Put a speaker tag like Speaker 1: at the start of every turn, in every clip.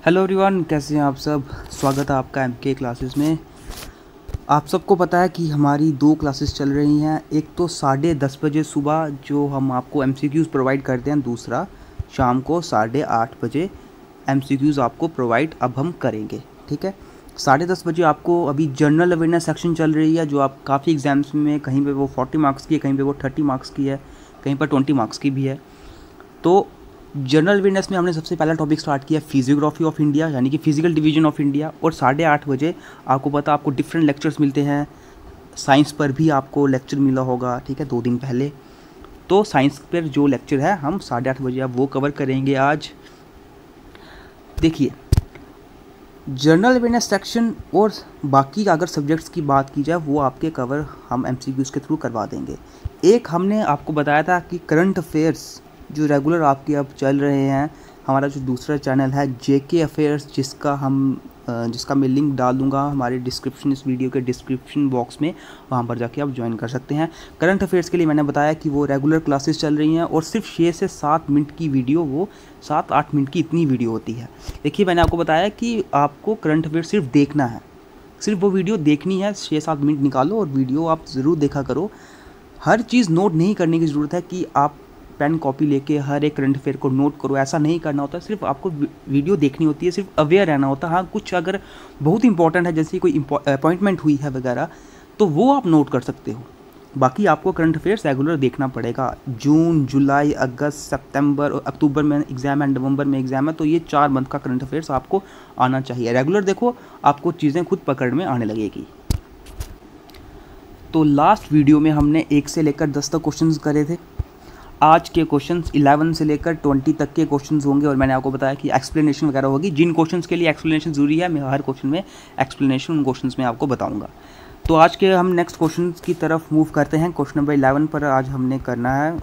Speaker 1: Hello everyone, कैसे हैं आप सब। स्वागत है आपका एमके क्लासेस में। आप सबको पता है कि हमारी दो क्लासेस चल रही हैं। एक तो 10:30 बजे सुबह जो हम आपको एमसीक्यूज़ प्रोवाइड करते हैं, दूसरा शाम को 8:30 बजे एमसीक्यूज़ आपको प्रोवाइड अब हम करेंगे। ठीक है, 10:30 बजे आपको अभी जनरल अवेयरनेस सेक्शन चल रही है, जो आप काफ़ी एग्जाम्स में कहीं पे वो 40 मार्क्स की है, कहीं पे वो 30 मार्क्स की है, कहीं पर 20 मार्क्स की भी है। तो जनरल अवेयरनेस में हमने सबसे पहला टॉपिक स्टार्ट किया फिजियोग्राफी ऑफ इंडिया, यानी कि फिजिकल डिवीजन ऑफ इंडिया। और 8:30 बजे आपको पता आपको डिफरेंट लेक्चर्स मिलते हैं। साइंस पर भी आपको लेक्चर मिला होगा, ठीक है, 2 दिन पहले। तो साइंस पर जो लेक्चर है हम 8:30 बजे अब वो कवर करेंगे आज। देखिए, जनरल अवेयरनेस सेक्शन और बाकी अगर सब्जेक्ट्स की बात की जाए वो आपके कवर हम एमसीक्यूज़ के थ्रू करवा देंगे। एक हमने आपको बताया था कि करंट अफेयर्स जो रेगुलर आपके अब चल रहे हैं, हमारा जो दूसरा चैनल है जेके अफेयर्स, जिसका मैं लिंक डाल दूंगा हमारे डिस्क्रिप्शन, इस वीडियो के डिस्क्रिप्शन बॉक्स में, वहाँ पर जाके आप ज्वाइन कर सकते हैं। करंट अफेयर्स के लिए मैंने बताया कि वो रेगुलर क्लासेस चल रही हैं और सिर्फ 6 से 7 मिनट की वीडियो, वो 7-8 मिनट की इतनी वीडियो होती है। देखिए, मैंने आपको बताया कि आपको करंट अफेयर्स सिर्फ देखना है, सिर्फ वो वीडियो देखनी है। 6-7 मिनट निकालो और वीडियो आप ज़रूर देखा करो। हर चीज़ नोट नहीं करने की ज़रूरत है कि आप पेन कॉपी लेके हर एक करंट अफेयर को नोट करो, ऐसा नहीं करना होता। सिर्फ आपको वीडियो देखनी होती है, सिर्फ अवेयर रहना होता है। हाँ, कुछ अगर बहुत इंपॉर्टेंट है, जैसे कोई अपॉइंटमेंट हुई है वगैरह, तो वो आप नोट कर सकते हो। बाकी आपको करंट अफेयर्स रेगुलर देखना पड़ेगा। जून, जुलाई, अगस्त, सितंबर और अक्टूबर में एग्ज़ाम है, नवंबर में एग्ज़ाम है, तो ये 4 मंथ का करंट अफेयर्स आपको आना चाहिए। रेगुलर देखो, आपको चीज़ें खुद पकड़ में आने लगेगी। तो लास्ट वीडियो में हमने 1 से लेकर 10 तक क्वेश्चंस करे थे। आज के क्वेश्चंस 11 से लेकर 20 तक के क्वेश्चंस होंगे और मैंने आपको बताया कि एक्सप्लेनेशन वगैरह होगी। जिन क्वेश्चंस के लिए एक्सप्लेनेशन ज़रूरी है, मैं हर क्वेश्चन में एक्सप्लेनेशन उन क्वेश्चंस में आपको बताऊंगा। तो आज के हम नेक्स्ट क्वेश्चन की तरफ मूव करते हैं। क्वेश्चन नंबर 11 पर आज हमने करना है।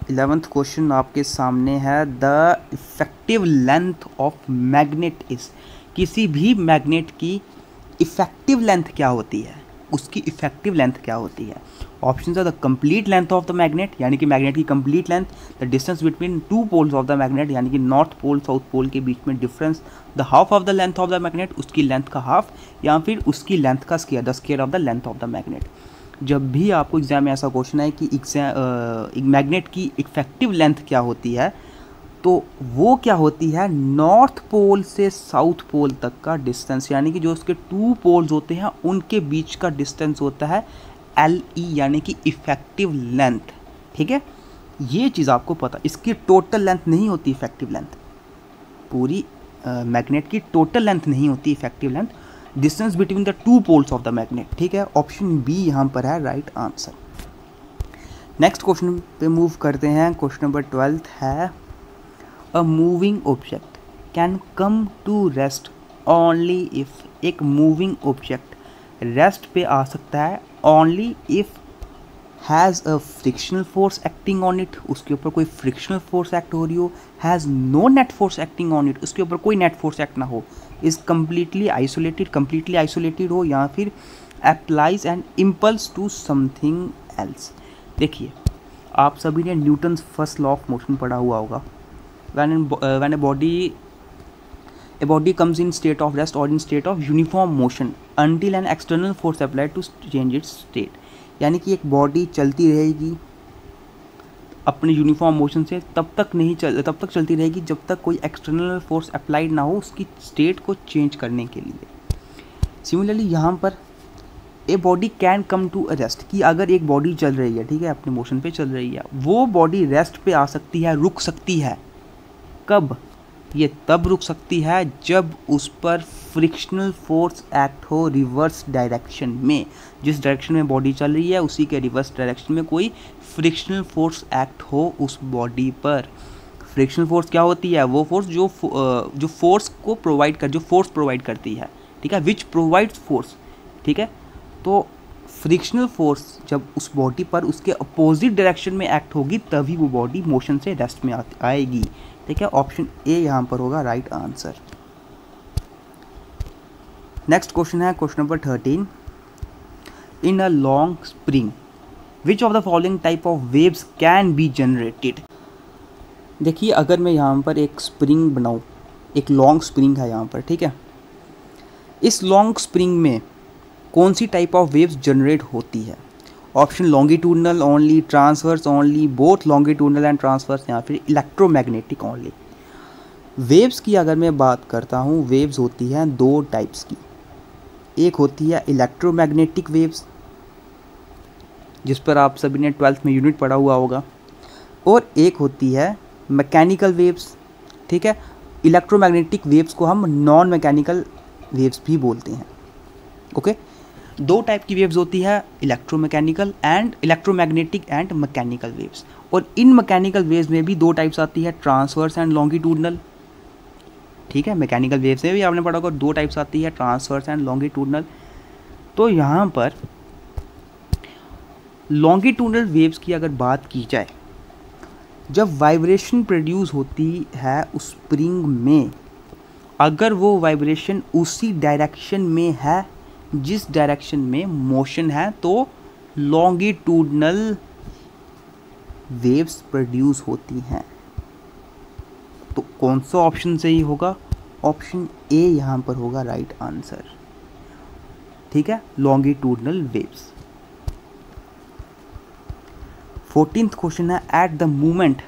Speaker 1: 11th क्वेश्चन आपके सामने है, the effective length of magnet is. किसी भी मैग्नेट की इफेक्टिव लेंथ क्या होती है, उसकी इफेक्टिव लेंथ क्या होती है। ऑप्शन है the complete length of the magnet, यानी कि मैग्नेट की complete length, the distance between 2 poles of the magnet, यानी कि नॉर्थ पोल साउथ पोल के बीच में difference, the half of the length of the magnet, उसकी लेंथ का हाफ, या फिर उसकी लेंथ का square, the square of the length of the magnet. जब भी आपको एग्जाम में ऐसा क्वेश्चन है कि मैग्नेट की इफेक्टिव लेंथ क्या होती है, तो वो क्या होती है, नॉर्थ पोल से साउथ पोल तक का डिस्टेंस, यानी कि जो उसके 2 पोल्स होते हैं उनके बीच का डिस्टेंस होता है LE, यानी कि इफेक्टिव लेंथ। ठीक है, ये चीज़ आपको पता। इसकी टोटल लेंथ नहीं होती इफेक्टिव लेंथ, पूरी मैग्नेट की टोटल लेंथ नहीं होती effective length, distance between the 2 poles of the magnet. ठीक है, ऑप्शन बी यहाँ पर है राइट आंसर। नेक्स्ट क्वेश्चन पे मूव करते हैं। क्वेश्चन नंबर 12 है, a moving object can come to rest only if. एक मूविंग ऑब्जेक्ट रेस्ट पे आ सकता है only if has a frictional force acting on it, उसके ऊपर कोई फ्रिक्शनल फोर्स एक्ट हो रही हो, has no net force acting on it, उसके ऊपर कोई नेट फोर्स एक्ट ना हो, इज़ कम्प्लीटली आइसोलेटेड हो, या फिर applies an impulse to something else. देखिए, आप सभी ने Newton's first law of motion पढ़ा हुआ होगा। when a body comes in state of rest or in state of uniform motion until an external force applied to change its state, यानी कि एक बॉडी चलती रहेगी अपने यूनिफॉर्म मोशन से तब तक चलती रहेगी जब तक कोई एक्सटर्नल फोर्स अप्लाइड ना हो उसकी स्टेट को चेंज करने के लिए। सिमिलरली यहाँ पर a body can come to a rest, कि अगर एक बॉडी चल रही है, ठीक है, अपने मोशन पे चल रही है, वो बॉडी रेस्ट पे आ सकती है, रुक सकती है। कब? ये तब रुक सकती है जब उस पर फ्रिक्शनल फोर्स एक्ट हो रिवर्स डायरेक्शन में। जिस डायरेक्शन में बॉडी चल रही है उसी के रिवर्स डायरेक्शन में कोई फ्रिक्शनल फोर्स एक्ट हो उस बॉडी पर। फ्रिक्शनल फोर्स क्या होती है? वो फोर्स जो फोर्स प्रोवाइड करती है, ठीक है, विच प्रोवाइड्स फोर्स। ठीक है, तो फ्रिक्शनल फोर्स जब उस बॉडी पर उसके अपोजिट डायरेक्शन में एक्ट होगी तभी वो बॉडी मोशन से रेस्ट में आएगी। ठीक है, ऑप्शन ए यहाँ पर होगा राइट आंसर। नेक्स्ट क्वेश्चन है question number 13, in a long spring which of the following type of waves can be generated. देखिए, अगर मैं यहाँ पर एक स्प्रिंग बनाऊँ, एक लॉन्ग स्प्रिंग है यहाँ पर, ठीक है। इस लॉन्ग स्प्रिंग में कौन सी टाइप ऑफ वेव्स जनरेट होती है? Option longitudinal only, transverse only, both longitudinal and transverse, या फिर इलेक्ट्रोमैग्नेटिक ओनली। वेव्स की अगर मैं बात करता हूँ, वेव्स होती हैं दो टाइप्स की। एक होती है इलेक्ट्रोमैग्नेटिक वेव्स, जिस पर आप सभी ने 12th में यूनिट पढ़ा हुआ होगा, और एक होती है मैकेनिकल वेव्स, ठीक है। इलेक्ट्रोमैग्नेटिक वेव्स को हम नॉन मैकेनिकल वेव्स भी बोलते हैं, ओके। दो टाइप की वेव्स होती है, electromechanical and electromagnetic and mechanical waves. और इन मैकेनिकल वेव्स में भी दो टाइप्स आती है, ट्रांसवर्स एंड लॉन्गिट्यूडनल, ठीक है। मैकेनिकल वेव्स में भी आपने पढ़ा होगा दो टाइप्स आती है, ट्रांसवर्स एंड लॉन्गिट्यूडनल। तो यहाँ पर लॉन्गिट्यूडनल वेव्स की अगर बात की जाए, जब वाइब्रेशन प्रोड्यूस होती है उस स्प्रिंग में, अगर वो वाइब्रेशन उसी डायरेक्शन में है जिस डायरेक्शन में मोशन है, तो लॉन्गिट्यूडनल वेव्स प्रोड्यूस होती हैं। तो कौन सा ऑप्शन सही होगा? ऑप्शन ए यहाँ पर होगा राइट आंसर, ठीक है, लॉन्गिट्यूडनल वेव्स। 14th क्वेश्चन है, एट द मोमेंट,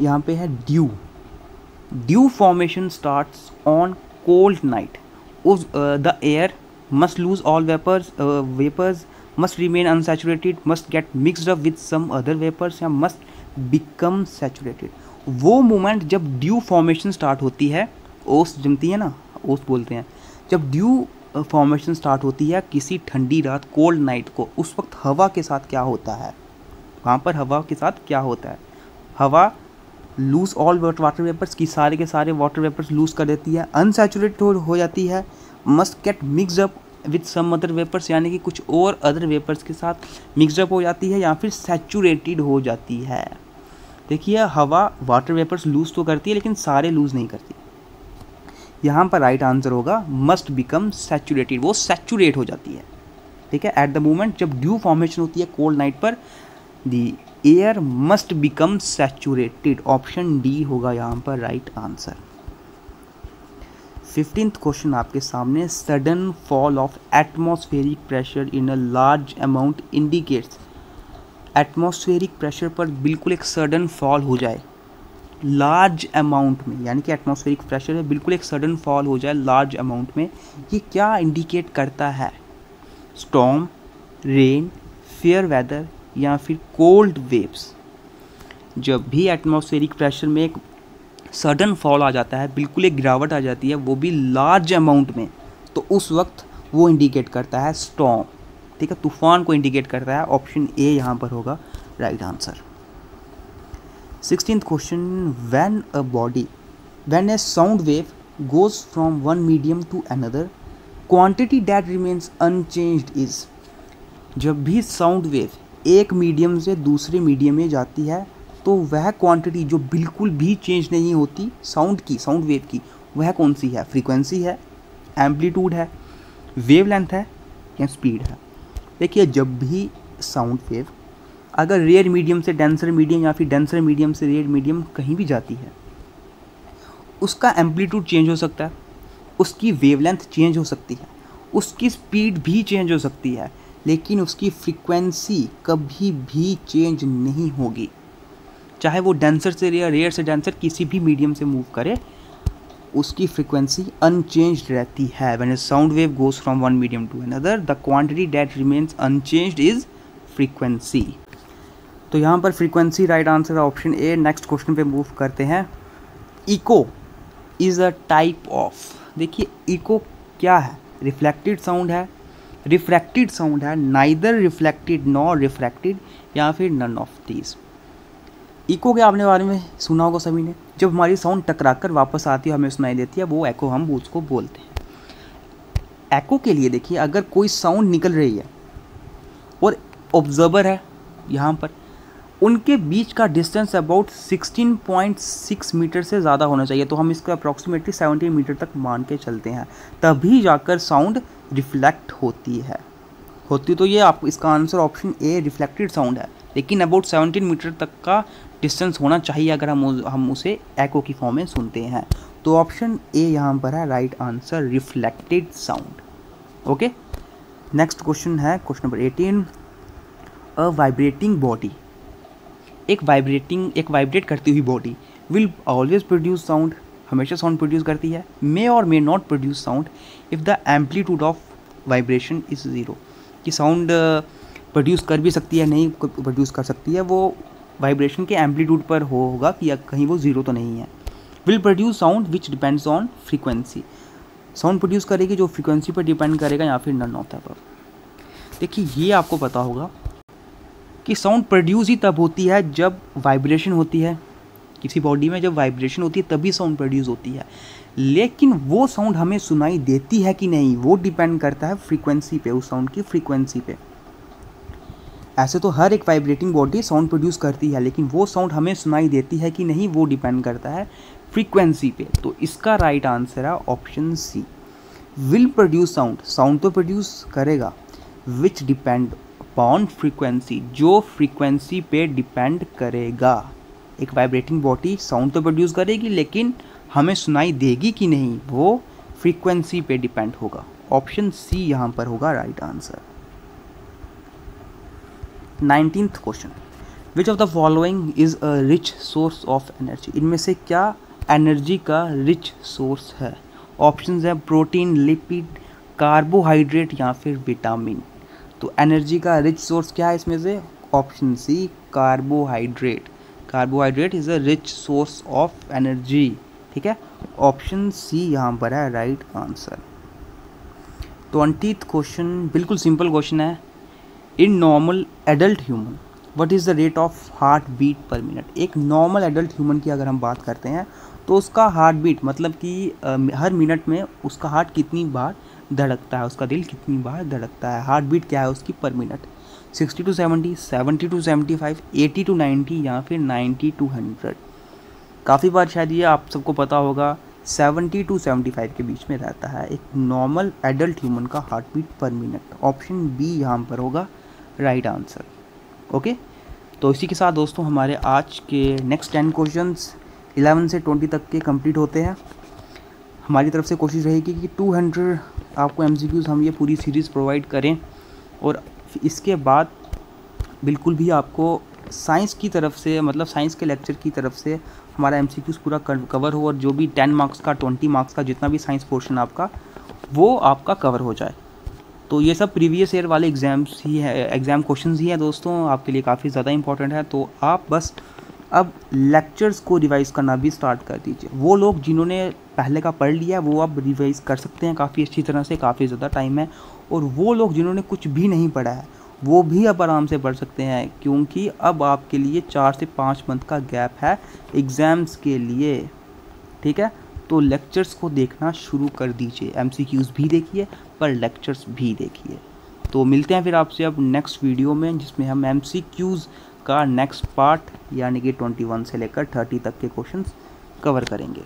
Speaker 1: यहाँ पे है dew, dew formation starts on cold night, thus the air must lose all vapours must remain unsaturated, must get mixed up with some other vapours, या must become saturated. वो moment जब dew formation start होती है, ओस जमती है ना, ओस बोलते हैं, जब ड्यू फॉर्मेशन स्टार्ट होती है किसी ठंडी रात, कोल्ड नाइट को, उस वक्त हवा के साथ क्या होता है? वहाँ पर हवा के साथ क्या होता है? हवा लूज ऑल वाटर वेपर्स की सारे के सारे वाटर वेपर्स लूज कर देती है, अनसैचुरेटेड हो जाती है, must get mixed up with some other vapours, यानी कि कुछ और अदर वेपर्स के साथ मिक्सड अप हो जाती है, या फिर सैचुरेटेड हो जाती है। देखिए, हवा वाटर वेपर्स लूज तो करती है लेकिन सारे लूज नहीं करती। यहाँ पर राइट आंसर होगा मस्ट बिकम सैचुरेटेड, वो सैचुरेट हो जाती है, ठीक है। एट द मोमेंट जब ड्यू फॉर्मेशन होती है कोल्ड नाइट पर, the air must become saturated, option D होगा यहाँ पर राइट आंसर। 15th क्वेश्चन आपके सामने, sudden fall of atmospheric pressure in a large amount indicates, atmospheric pressure पर बिल्कुल एक सडन फॉल हो जाए लार्ज अमाउंट में, यानी कि एटमॉस्फेरिक प्रेशर है बिल्कुल एक सडन फॉल हो जाए लार्ज अमाउंट में, ये क्या इंडिकेट करता है? स्टॉर्म, रेन, फेयर वेदर, या फिर कोल्ड वेव्स। जब भी एटमॉस्फेरिक प्रेशर में एक सडन फॉल आ जाता है, बिल्कुल एक गिरावट आ जाती है, वो भी लार्ज अमाउंट में, तो उस वक्त वो इंडिकेट करता है स्टॉर्म, ठीक है, तूफान को इंडिकेट करता है। ऑप्शन ए यहाँ पर होगा right answer. 16th question, when a sound wave goes from one medium to another, quantity that remains unchanged is, जब भी साउंड वेव एक मीडियम से दूसरे मीडियम में जाती है, तो वह क्वांटिटी जो बिल्कुल भी चेंज नहीं होती साउंड वेव की, वह कौन सी है? फ्रीक्वेंसी है, एम्पलीट्यूड है, वेवलेंथ है, या स्पीड है? देखिए, जब भी साउंड वेव अगर रेयर मीडियम से डेंसर मीडियम, या फिर डेंसर मीडियम से रेयर मीडियम कहीं भी जाती है, उसका एम्पलीट्यूड चेंज हो सकता है, उसकी वेवलेंथ चेंज हो सकती है, उसकी स्पीड भी चेंज हो सकती है, लेकिन उसकी फ्रीक्वेंसी कभी भी चेंज नहीं होगी। चाहे वो डेंसर से रेयर से डेंसर किसी भी मीडियम से मूव करे, उसकी फ्रीक्वेंसी अनचेंज्ड रहती है। When a sound wave goes from one medium to another, the quantity that remains unchanged is frequency. तो यहाँ पर फ्रीक्वेंसी राइट आंसर है, ऑप्शन ए। नेक्स्ट क्वेश्चन पे मूव करते हैं। Echo is a type of, देखिए इको क्या है? रिफ्लेक्टेड साउंड है, रिफ्रैक्टेड साउंड है, नाइदर रिफ्लेक्टेड नॉर रिफ्रैक्टेड, या फिर नन ऑफ दीज। इको के आपने बारे में सुना होगा सभी ने, जब हमारी साउंड टकरा कर वापस आती है हमें सुनाई देती है, वो एको हम उसको बोलते हैं। एको के लिए देखिए, अगर कोई साउंड निकल रही है और ऑब्जर्वर है यहाँ पर, उनके बीच का डिस्टेंस अबाउट 16.6 मीटर से ज़्यादा होना चाहिए, तो हम इसको अप्रॉक्सीमेटली 17 मीटर तक मान के चलते हैं, तभी जाकर साउंड रिफ्लेक्ट होती है। तो ये आप इसका answer option A reflected sound है, लेकिन अबाउट 17 मीटर तक का डिस्टेंस होना चाहिए अगर हम उसे एको की फॉर्म में सुनते हैं। तो ऑप्शन ए यहाँ पर है right answer, reflected sound. Okay, next question है question number 18। A vibrating body, एक वाइब्रेट करती हुई body will always produce sound, हमेशा साउंड प्रोड्यूस करती है। मे और may not produce sound if the amplitude of vibration is zero, कि sound produce कर भी सकती है, नहीं प्रोड्यूस कर सकती है, वो वाइब्रेशन के एम्पलीट्यूड पर होगा कि कहीं वो ज़ीरो तो नहीं है। Will produce sound which depends on frequency, sound produce करेगी जो फ्रीक्वेंसी पर डिपेंड करेगा, या फिर नन ऑफ द अबव। देखिए ये आपको पता होगा कि साउंड प्रोड्यूस ही तब होती है जब वाइब्रेशन होती है किसी बॉडी में, जब वाइब्रेशन होती है तभी साउंड प्रोड्यूस होती है। लेकिन वो साउंड हमें सुनाई देती है कि नहीं, वो डिपेंड करता है फ्रीक्वेंसी पे, उस साउंड की फ्रीक्वेंसी पे। ऐसे तो हर एक वाइब्रेटिंग बॉडी साउंड प्रोड्यूस करती है, लेकिन वो साउंड हमें सुनाई देती है कि नहीं, वो डिपेंड करता है फ्रीक्वेंसी पे। तो इसका राइट आंसर है option C, will produce sound, sound तो प्रोड्यूस करेगा, विच डिपेंड अपॉन फ्रीक्वेंसी, जो फ्रीक्वेंसी पे डिपेंड करेगा। एक वाइब्रेटिंग बॉडी साउंड तो प्रोड्यूस करेगी, लेकिन हमें सुनाई देगी कि नहीं, वो फ्रीक्वेंसी पे डिपेंड होगा। ऑप्शन सी यहाँ पर होगा right answer. 19th question, which of the following is a rich source of energy, इनमें से क्या एनर्जी का रिच सोर्स है? ऑप्शंस है प्रोटीन, लिपिड, कार्बोहाइड्रेट या फिर विटामिन। तो एनर्जी का रिच सोर्स क्या है इसमें से? Option C, carbohydrate. Carbohydrate is a rich source of energy. ठीक है, ऑप्शन सी यहाँ पर है राइट आंसर। 20th क्वेश्चन बिल्कुल सिंपल क्वेश्चन है। In normal adult human what is the rate of heart beat per minute. एक normal adult human की अगर हम बात करते हैं तो उसका हार्ट बीट मतलब कि हर मिनट में उसका हार्ट कितनी बार धड़कता है, उसका दिल कितनी बार धड़कता है, हार्ट बीट क्या है उसकी पर मिनट। 60 to 70, 70 to 75, 80 to 90 या फिर 90 to 100। काफ़ी बार शायद ये आप सबको पता होगा 70 to 75 के बीच में रहता है एक नॉर्मल एडल्ट ह्यूमन का heart beat per minute. Option B यहाँ पर होगा राइट आंसर। ओके, तो इसी के साथ दोस्तों हमारे आज के नेक्स्ट 10 क्वेश्चंस 11 से 20 तक के कंप्लीट होते हैं। हमारी तरफ से कोशिश रहेगी कि 200 आपको MCQs हम ये पूरी सीरीज़ प्रोवाइड करें, और इसके बाद बिल्कुल भी आपको साइंस की तरफ से, मतलब साइंस के लेक्चर की तरफ से हमारा MCQs पूरा कवर हो, और जो भी 10 मार्क्स का 20 मार्क्स का जितना भी साइंस पोर्शन आपका वो आपका कवर हो जाए। तो ये सब प्रीवियस ईयर वाले एग्ज़ाम्स ही है, एग्ज़ाम क्वेश्चंस ही हैं दोस्तों, आपके लिए काफ़ी ज़्यादा इंपॉर्टेंट है। तो आप बस अब लेक्चर्स को रिवाइज़ करना भी स्टार्ट कर दीजिए। वो लोग जिन्होंने पहले का पढ़ लिया वो अब रिवाइज़ कर सकते हैं काफ़ी अच्छी तरह से, काफ़ी ज़्यादा टाइम है। और वो लोग जिन्होंने कुछ भी नहीं पढ़ा है वो भी अब आराम से पढ़ सकते हैं, क्योंकि अब आपके लिए 4 से 5 मंथ का गैप है एग्ज़ाम्स के लिए। ठीक है, तो लेक्चर्स को देखना शुरू कर दीजिए, MCQs भी देखिए पर लेक्चर्स भी देखिए। तो मिलते हैं फिर आपसे अब नेक्स्ट वीडियो में, जिसमें हम MCQs का नेक्स्ट पार्ट यानी कि 21 से लेकर 30 तक के क्वेश्चंस कवर करेंगे।